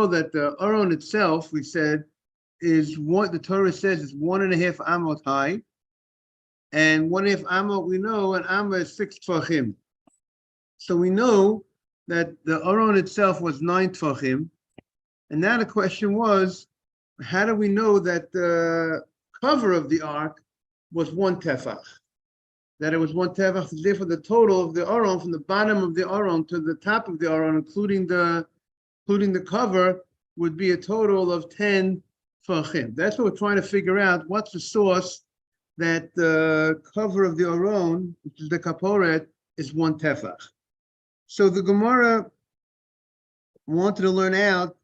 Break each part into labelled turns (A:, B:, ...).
A: know that the Aron itself, we said, is what the Torah says is 1.5 amot high, and 1.5 amot we know an amot is 6 tfachim. So we know that the Aron itself was 9 tfachim, and now the question was, how do we know that the cover of the ark was 1 tefach? That it was 1 tefach, therefore the total of the Aron from the bottom of the Aron to the top of the Aron, including the cover, would be a total of 10 tefachim. That's what we're trying to figure out. What's the source that the cover of the Aron, which is the kaporet, is 1 tefach? So the Gemara wanted to learn out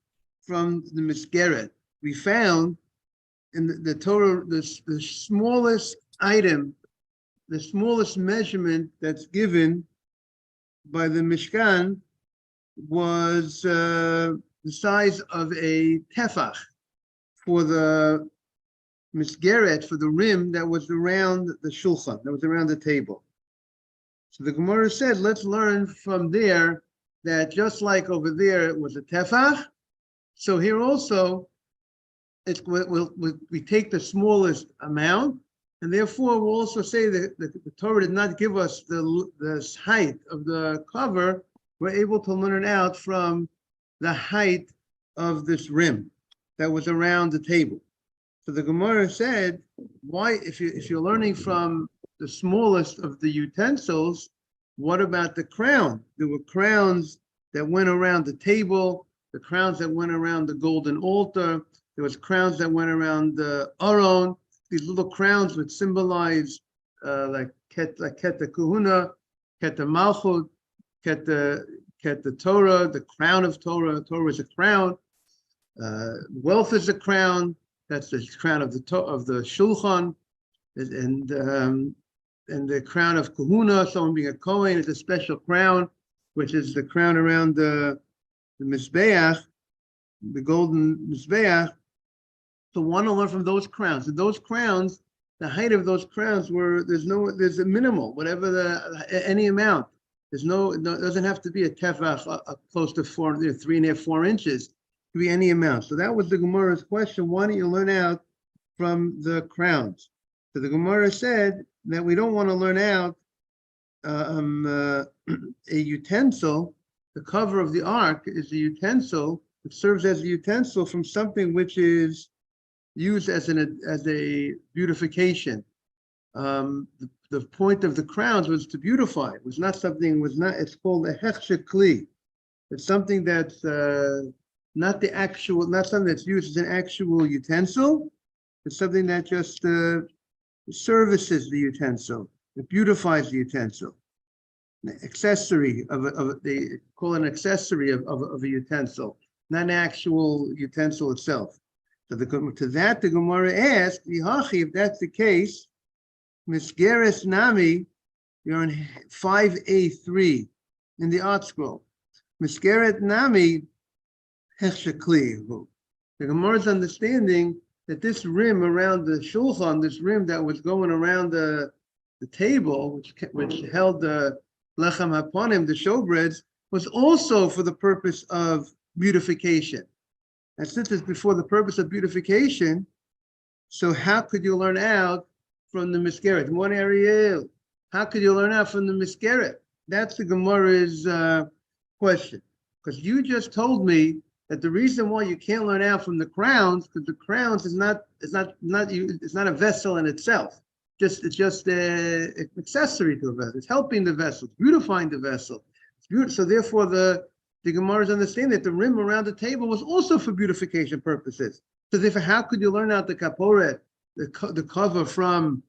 A: from the Miskeret. We found in the Torah, the smallest item, the smallest measurement that's given by the Mishkan was the size of a tefach for the Miskeret, for the rim that was around the shulchan, that was around the table. So the Gemara said, let's learn from there that just like over there it was a tefach, so here also we take the smallest amount, and therefore we'll also say that the Torah did not give us the height of the cover. We're able to learn it out from the height of this rim that was around the table. So the Gemara said, why, if you're learning from the smallest of the utensils, what about the crown? There were crowns that went around the table, the crowns that went around the golden altar, there was crowns that went around the Aron, these little crowns which symbolize like Keta Kahuna, Keta Malchut, Keta Torah, the crown of Torah. Torah is a crown. Wealth is a crown. That's the crown of the Shulchan, and the crown of Kahuna, someone being a Kohen, is a special crown, which is the crown around the Mizbeach, the golden Mizbeach. So want to learn from those crowns. And those crowns, the height of those crowns there's a minimal, whatever any amount. It doesn't have to be a tefach close to 3.5, 4 inches. It could be any amount. So that was the Gemara's question. Why don't you learn out from the crowns? So the Gemara said that we don't want to learn out a utensil. The cover of the ark is a utensil. It serves as a utensil from something which is used as a beautification. The point of the crowns was to beautify. It was not something. It's called a hechsher kli. It's something that's not something that's used as an actual utensil. It's something that just services the utensil. It beautifies the utensil. An accessory they call it an accessory of a utensil, not an actual utensil itself. So to that the Gemara asked, if that's the case, Misgeres Nami, you're on 5A3 in the art scroll. Misgeret Nami Hechshekli. The Gemara's understanding that this rim around the shulchan, this rim that was going around the table, which held the lechem hapanim, the showbreads, was also for the purpose of beautification. And since it's before the purpose of beautification, so how could you learn out from the Miskeret? One area, how could you learn out from the Miskeret? That's the Gemara's question. Because you just told me that the reason why you can't learn out from the crowns, because the crowns is not a vessel in itself. It's just an accessory to a vessel. It's helping the vessel, it's beautifying the vessel. It's beautiful. So therefore, the Gemara's understanding that the rim around the table was also for beautification purposes. So therefore, how could you learn out the kaporet, the cover from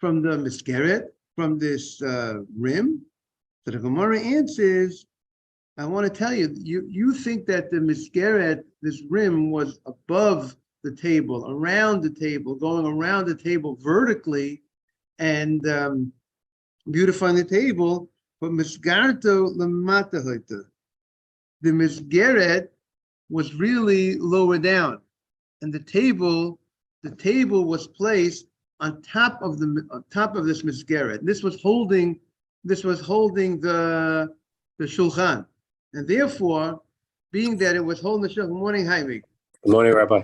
A: the miskeret, from this rim? So the Gemara answers, I want to tell you, you think that the miskeret, this rim, was above the table, around the table, going around the table vertically and beautifying the table, but misgarto lamata hoita. The misgeret was really lower down, and the table was placed on top of this misgeret. This was holding the shulchan, and therefore being that it was holding the shul. Good morning, Jaime.
B: Good morning, Rabbi.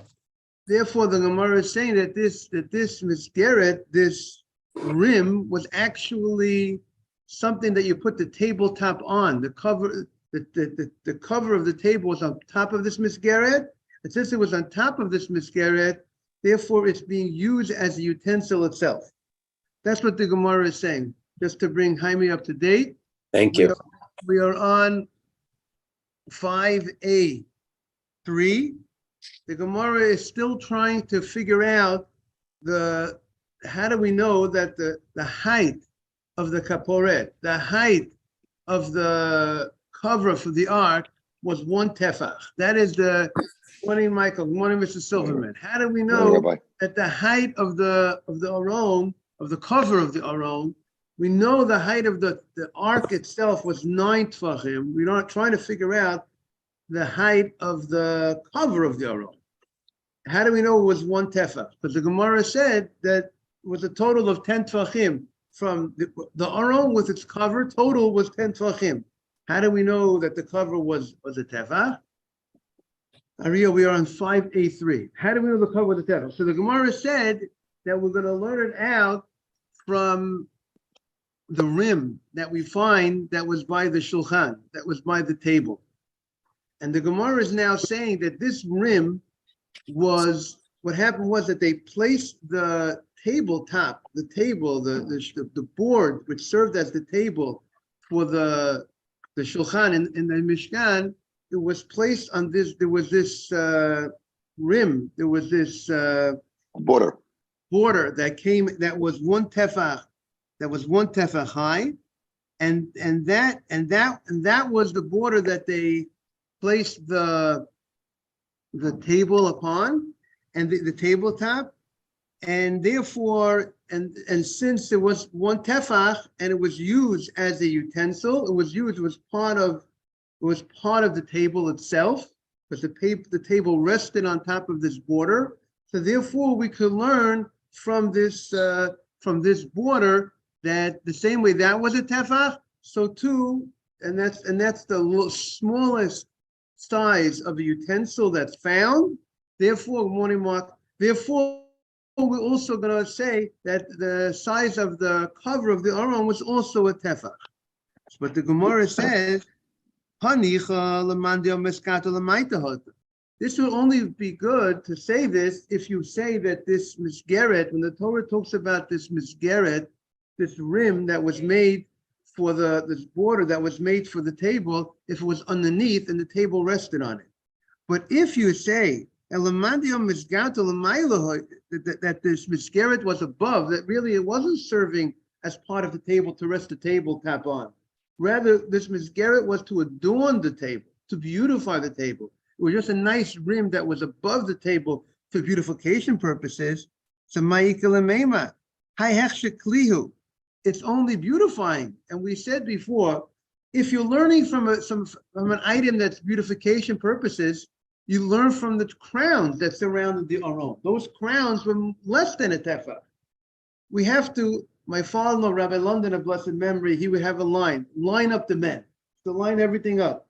A: Therefore, the Gemara is saying that this Masgeret, this rim, was actually something that you put the tabletop on. The cover, the cover of the table was on top of this Masgeret. And since it was on top of this Masgeret, therefore it's being used as a utensil itself. That's what the Gemara is saying. Just to bring Jaime up to date.
B: Thank you.
A: We are on 5A3. The Gemara is still trying to figure out how do we know that the height of the kaporet, the height of the cover for the ark was 1 tefach. That is the morning, Michael. Good morning, Mr. Silverman. How do we know that the height of the aron, of the cover of the aron, we know the height of the ark itself was 9 tefachim. We're not trying to figure out the height of the cover of the aron. How do we know it was 1 tefach? Because the Gemara said that it was a total of 10 tefachim. From the aron with its cover, total was 10 tefachim. How do we know that the cover was a tefach? Ariel, we are on 5A3. How do we know the cover was a tefach? So the Gemara said that we're going to learn it out from the rim that we find that was by the shulchan, that was by the table. And the Gemara is now saying that this rim was, what happened was that they placed the tabletop, the table, the board, which served as the table for the shulchan in the Mishkan, it was placed on this, there was this rim, there was this border that came, that was 1 tefach, that was 1 tefach high, and that was the border that they placed the table upon, and the tabletop, and therefore, and since it was 1 tefach and it was used as a utensil, it was part of the table itself, because the table rested on top of this border. So therefore, we could learn from this border that the same way that was a tefach, so too, and that's the smallest size of a utensil that's found. Therefore, good morning, Mark. Therefore, we're also going to say that the size of the cover of the aron was also a tefach. But the Gemara says, this will only be good to say this if you say that this misgeret, when the Torah talks about this misgeret, this rim that was made for this border that was made for the table, if it was underneath and the table rested on it. But if you say that this misgeret was above, that really it wasn't serving as part of the table to rest the tabletop on. Rather, this misgeret was to adorn the table, to beautify the table. It was just a nice rim that was above the table for beautification purposes. So it's only beautifying. And we said before, if you're learning from an item that's beautification purposes, you learn from the crowns that surrounded the aron. Those crowns were less than a tefach. We have to, my father-in-law, Rabbi London of blessed memory, he would have a line up the men, to line everything up.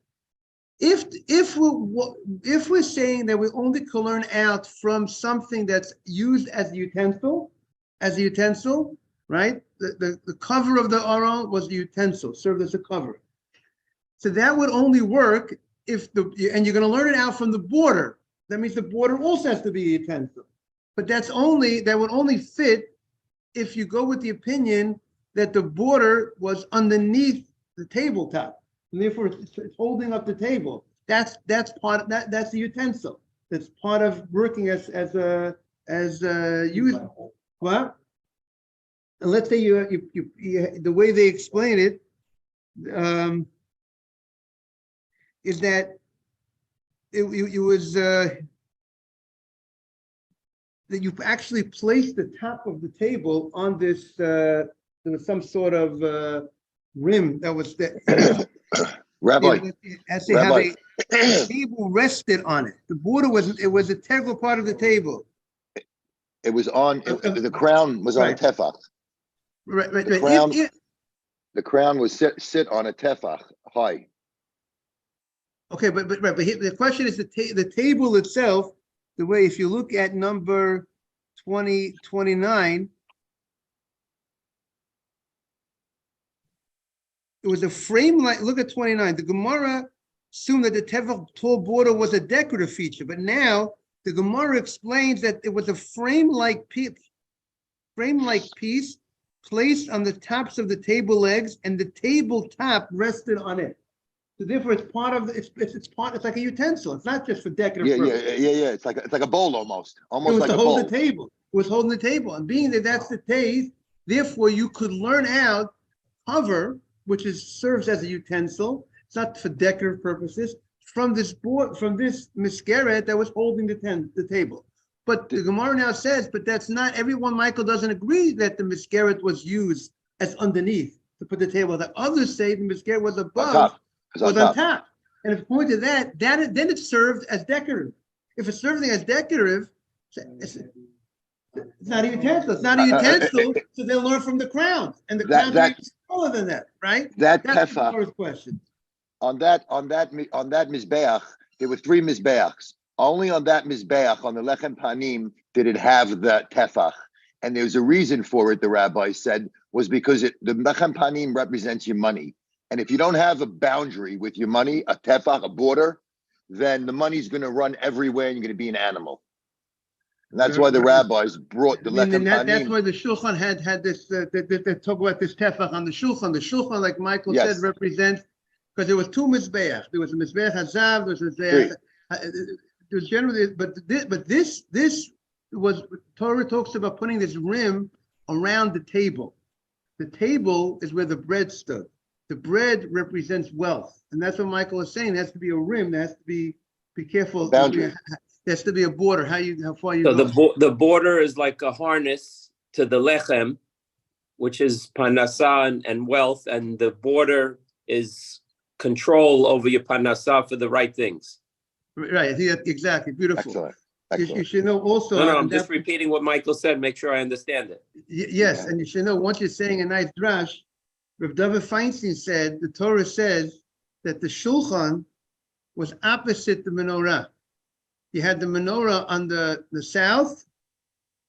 A: If we're saying that we only can learn out from something that's used as a utensil, right? The cover of the aron was the utensil, served as a cover. So that would only work and you're going to learn it out from the border. That means the border also has to be a utensil. But that would only fit if you go with the opinion that the border was underneath the tabletop, and therefore it's holding up the table. That's part of that. That's the utensil. That's part of working as use. What? And let's say you the way they explain it is that it was that you actually placed the top of the table on this. There was some sort of rim that was there.
C: Rabbi,
A: as they have the table rested on it. The border was an integral part of the table.
C: It was on. The crown was on a tefach.
A: Right.
C: The crown was sit on a tefach high.
A: Okay, the question is the table itself, the way, if you look at number 29, it was a frame like, look at 29. The Gemara assumed that the tefach tall border was a decorative feature, but now the Gemara explains that it was a frame-like piece placed on the tops of the table legs, and the table top rested on it. So therefore, it's part of it's like a utensil. It's not just for decorative purposes.
C: Yeah. It's like a bowl almost
A: It was
C: like
A: to
C: a
A: hold
C: bowl.
A: the table. It was holding the table, and being that that's the case, therefore you could learn out cover, which serves as a utensil. It's not for decorative purposes. From this board, from this miskeret that was holding the table. But the Gemara now says, but that's not everyone. Michael doesn't agree that the miskeret was used as underneath to put the table. The others say the miskeret was above, was on top. And if point to that, then it served as decorative. If it's serving as decorative, it's not a utensil. It's not a utensil, so they'll learn from the crowns. And the crowns are smaller than that, right?
C: That's
A: the first question.
C: On that mizbeach, there were 3 mizbeachs. Only on that mizbeach, on the lechem panim, did it have the tefach, and there's a reason for it. The rabbi said was because the lechem panim represents your money, and if you don't have a boundary with your money, a tefach, a border, then the money's going to run everywhere, and you're going to be an animal. And that's why the rabbis brought the lechem panim.
A: That's why the shulchan had this. They talk about this tefach on the shulchan. The shulchan, like Michael said, represents. Because there was 2 mizbeach. There was a mizbeach hazav. There was a mizbeach. There was generally, but this was Torah talks about putting this rim around the table. The table is where the bread stood. The bread represents wealth, and that's what Michael is saying. There has to be a rim. There has to be careful.
C: Boundary.
A: There has to be a border. How far you
B: so
A: go.
B: The border is like a harness to the lechem, which is parnasah and wealth, and the border is control over your parnasah for the right things.
A: Right, exactly. Beautiful.
C: Excellent.
A: You should know also.
B: No, I'm just repeating what Michael said. Make sure I understand it.
A: Yes, and you should know, once you're saying a nice drash, Rav David Feinstein said, the Torah says that the shulchan was opposite the menorah. You had the menorah on the south,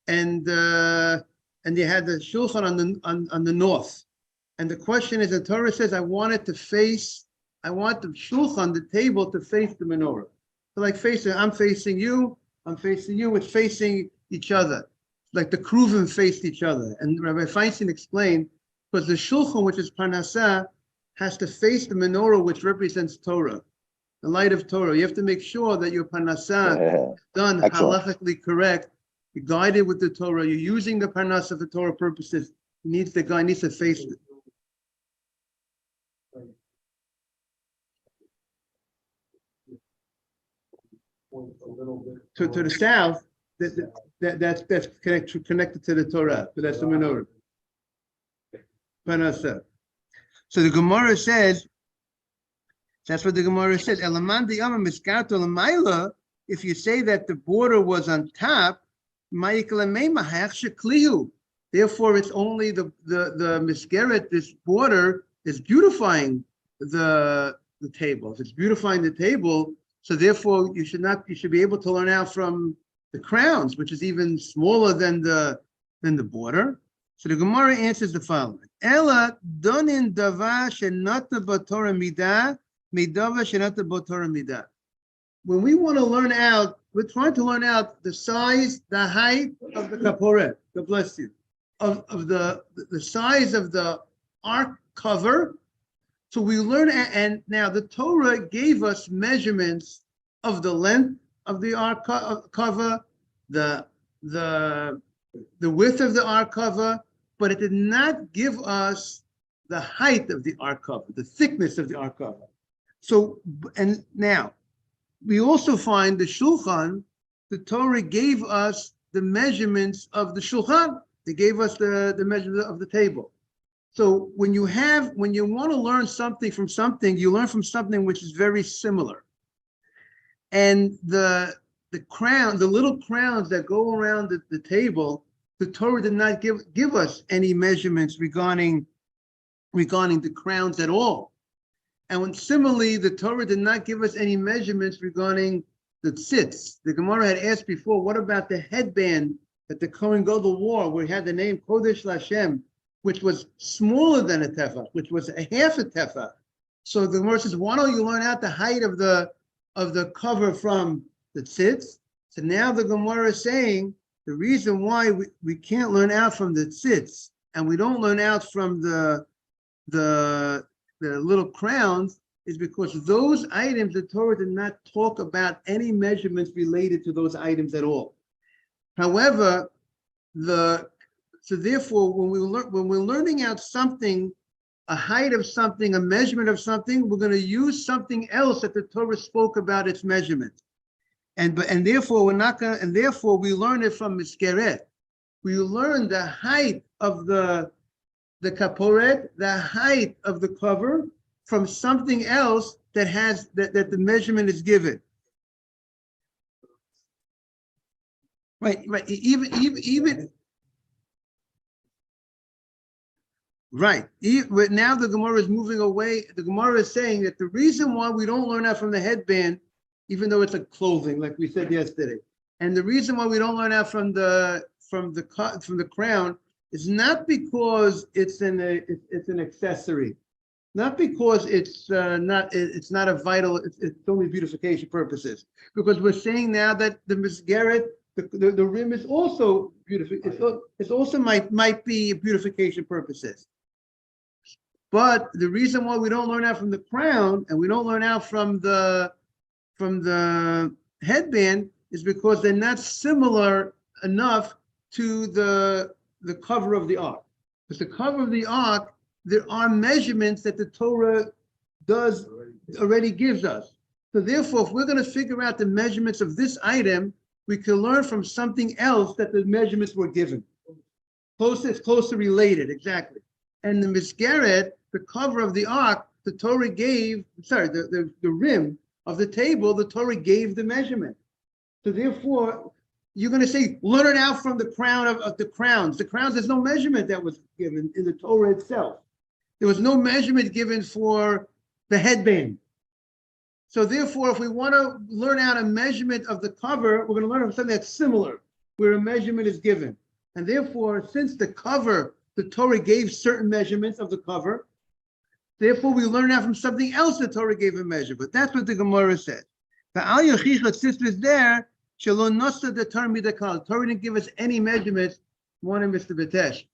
A: and you had the shulchan on the north. And the question is, the Torah says, I want the shulchan, the table, to face the menorah. So like I'm facing you, it's facing each other. Like the kruvim faced each other. And Rabbi Feinstein explained, because the shulchan, which is parnasah, has to face the menorah, which represents Torah, the light of Torah. You have to make sure that your parnasah is done halachically correct. You're guided with the Torah. You're using the parnasah for Torah purposes. The guy needs to face it. To the south, that's connected to the Torah, but that's the menorah. Parnasah. So the Gemara says, that's what the Gemara says. If you say that the border was on top, therefore it's only the miskeret, this border is beautifying the table. If it's beautifying the table, so therefore you should be able to learn out from the crowns, which is even smaller than the border. So the Gemara answers the following: Ela donin dava shenata b'Torah midah midava shenata b'Torah midah. When we want to learn out, we're trying to learn out the size, the height of the kaporet. God bless you. Of the size of the ark cover. So we learn, and now the Torah gave us measurements of the length of the ark cover, the width of the ark cover, but it did not give us the height of the ark cover, the thickness of the ark cover. So, and now we also find the shulchan, the Torah gave us the measurements of the shulchan. They gave us the measurement of the table. So when you want to learn something from something, you learn from something which is very similar. And the crown, the little crowns that go around the table, the Torah did not give us any measurements regarding the crowns at all. And when similarly, the Torah did not give us any measurements regarding the tzitz. The Gemara had asked before, what about the headband that the Kohen Gadol wore, where he had the name Kodesh Lashem, which was smaller than a tefach, which was a half a tefach. So the Gemara says, why don't you learn out the height of the cover from the tzitz? So now the Gemara is saying the reason why we can't learn out from the tzitz and we don't learn out from the little crowns is because those items, the Torah did not talk about any measurements related to those items at all. However, so therefore, when we're learning out something, a height of something, a measurement of something, we're going to use something else that the Torah spoke about its measurement, and therefore we're not going. And therefore, we learn it from Miskeret. We learn the height of the kaporet, the height of the cover, from something else that has that the measurement is given. Right. Even. Right. But now the Gemara is moving away. The Gemara is saying that the reason why we don't learn out from the headband, even though it's a clothing, like we said yesterday, and the reason why we don't learn out from the crown is not because it's an accessory, not because it's not a vital. It's only beautification purposes. Because we're saying now that the misgeret, the rim is also beautiful. It's also might be beautification purposes. But the reason why we don't learn out from the crown and we don't learn out from the headband is because they're not similar enough to the cover of the ark. Because the cover of the ark, there are measurements that the Torah already gives us. So therefore, if we're going to figure out the measurements of this item, we can learn from something else that the measurements were given. It's closely related, exactly. And the misgeret, the cover of the ark, the Torah gave, the rim of the table, the Torah gave the measurement. So therefore, you're going to say, learn it out from the crown of the crowns. The crowns, there's no measurement that was given in the Torah itself. There was no measurement given for the headband. So therefore, if we want to learn out a measurement of the cover, we're going to learn from something that's similar, where a measurement is given. And therefore, since the cover, the Torah gave certain measurements of the cover, therefore we learn out from something else the Torah gave a measure. But that's what the Gemara said. The Al Yochicha sister is there. Shalom Nosta the Torah Midakal. Torah didn't give us any measurements. Morning, Mr. Batesh.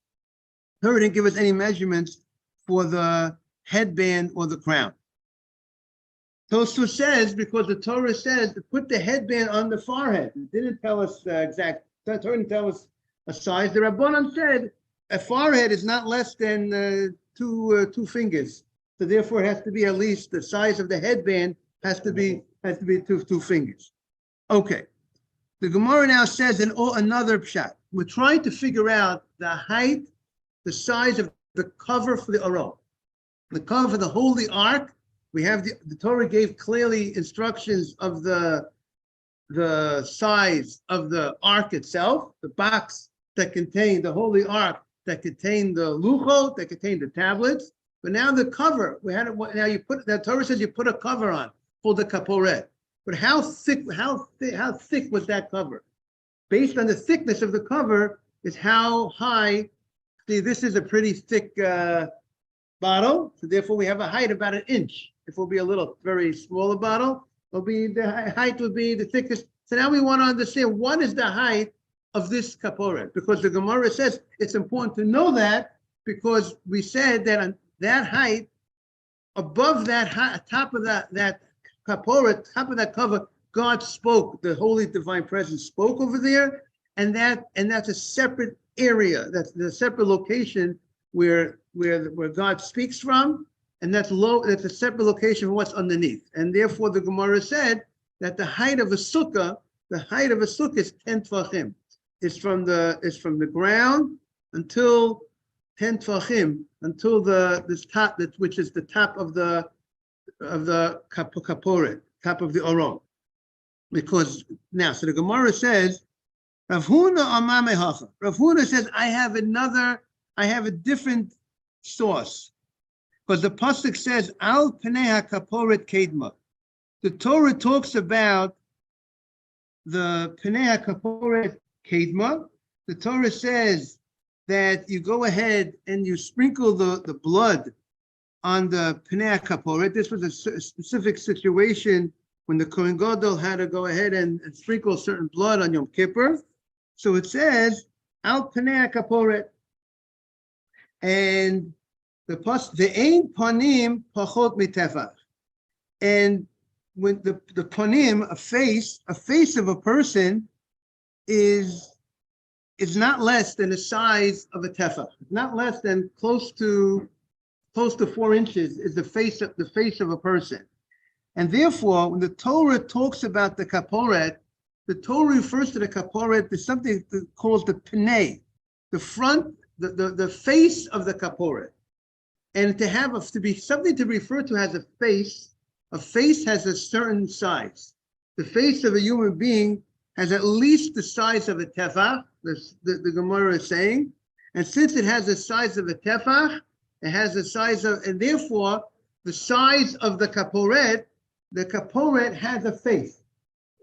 A: Torah didn't give us any measurements for the headband or the crown. Tosfos says because the Torah says to put the headband on the forehead. It didn't tell us exact. The Torah didn't tell us a size. The Rabbanan said a forehead is not less than two fingers. So therefore, it has to be at least the size of the headband has to be two fingers. Okay. The Gemara now says another pshat. We're trying to figure out the height, the size of the cover for the Aron. The cover for the Holy Ark. We have the Torah gave clearly instructions of the size of the ark itself, the box that contained the Holy Ark, that contained the luchot, that contained the tablets. But now the cover, the Torah says you put a cover on for the kaporet. But how thick was that cover? Based on the thickness of the cover is how high. See, this is a pretty thick bottle, so therefore we have a height about an inch. If it will be a little very smaller bottle, the height will be the thickest. So now we want to understand what is the height of this kaporet, because the Gemara says it's important to know that, because we said that on that height, above that top of that kaporet, top of that cover, God spoke. The Holy Divine Presence spoke over there, and that's a separate area. That's the separate location where God speaks from, and that's a separate location from what's underneath. And therefore, the Gemara said that the height of a sukkah is 10 tvachim. It's from the ground until 10 tvachim, until this top, which is the top of the kaporet, top of the aron. Because now, so the Gemara says, Rav Huna amamehacha. Rav Huna says, I have a different source. But the pasuk says, Al Pnei HaKaporet Kedma. The Torah talks about the Pnei HaKaporet Kedma. The Torah says that you go ahead and you sprinkle the blood on the Pnei HaKaporet. This was a specific situation when the Kohen Gadol had to go ahead and sprinkle certain blood on Yom Kippur. So it says, Al Pnei HaKaporet. And the Ve'ein Panim Pachot Mitefach. And when the Panim, a face of a person is not less than the size of a tefach. Not less than close to 4 inches is the face of a person. And therefore, when the Torah talks about the kaporet, the Torah refers to the kaporet as something called the pnei, the front, the face of the kaporet. And to be something to refer to as a face has a certain size. The face of a human being has at least the size of a tefach, the Gemara is saying. And since it has the size of a tefach, it has the size of, and therefore the size of the kaporet has a face.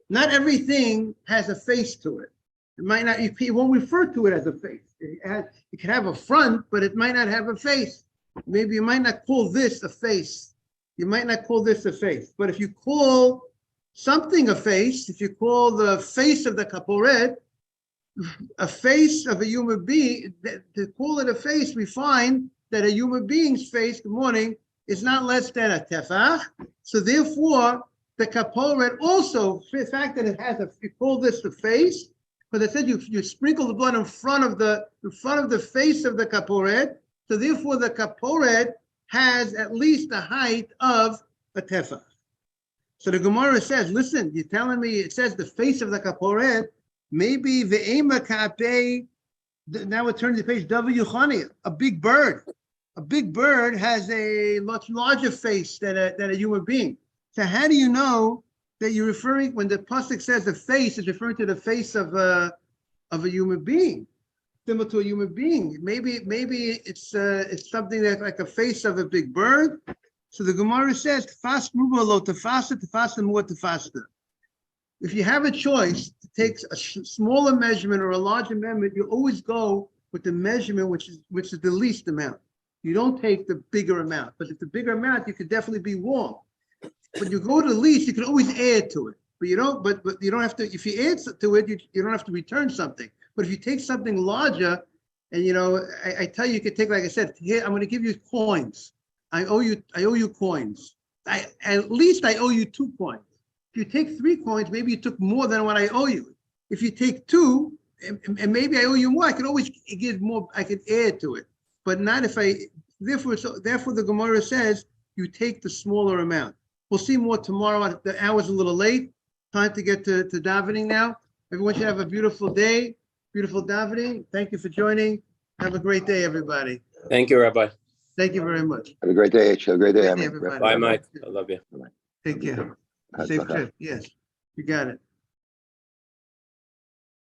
A: Not everything has a face to it. It might not, you won't refer to it as a face. It can have a front, but it might not have a face. Maybe you might not call this a face. You might not call this a face. But if you call something a face, if you call the face of the kaporet, a face of a human being, to call it a face, we find that a human being's face, good morning, is not less than a tefach. So therefore, the kaporet also, the fact that it has you call this the face, because it said you sprinkle the blood in front of the face of the kaporet. So therefore, the kaporet has at least the height of a tefach. So the Gemara says, listen, you're telling me it says the face of the kaporet, maybe the ema kape. Now we're turning to page W. Chani, a big bird. A big bird has a much larger face than a human being. So how do you know that you're referring, when the pasuk says the face, is referring to the face of a human being, similar to a human being? Maybe it's something that's like a face of a big bird. So the Gemara says, "Tefas muba lo tefasa, tefasa more tefasta." If you have a choice to take a smaller measurement or a larger measurement, you always go with the measurement which is the least amount. You don't take the bigger amount, but if the bigger amount, you could definitely be wrong. When you go to the least, you can always add to it, but you don't. But you don't have to. If you add to it, you don't have to return something. But if you take something larger, and I tell you, you could take, like I said, here I'm going to give you coins. I owe you coins. At least I owe you 2 coins. If you take 3 coins, maybe you took more than what I owe you. If you take 2, and maybe I owe you more, I can always give more. I can add to it, but not if I. Therefore, the Gemara says you take the smaller amount. We'll see more tomorrow. The hour's a little late. Time to get to davening now. Everyone should have a beautiful day. Beautiful davening. Thank you for joining. Have a great day, everybody.
B: Thank you, Rabbi.
A: Thank you very much.
C: Have a great day, H. Have a great day,
A: Great day,
C: Emily.
A: everybody.
B: Bye, Mike. I love you.
A: Take care. Safe trip. Yes, you got it.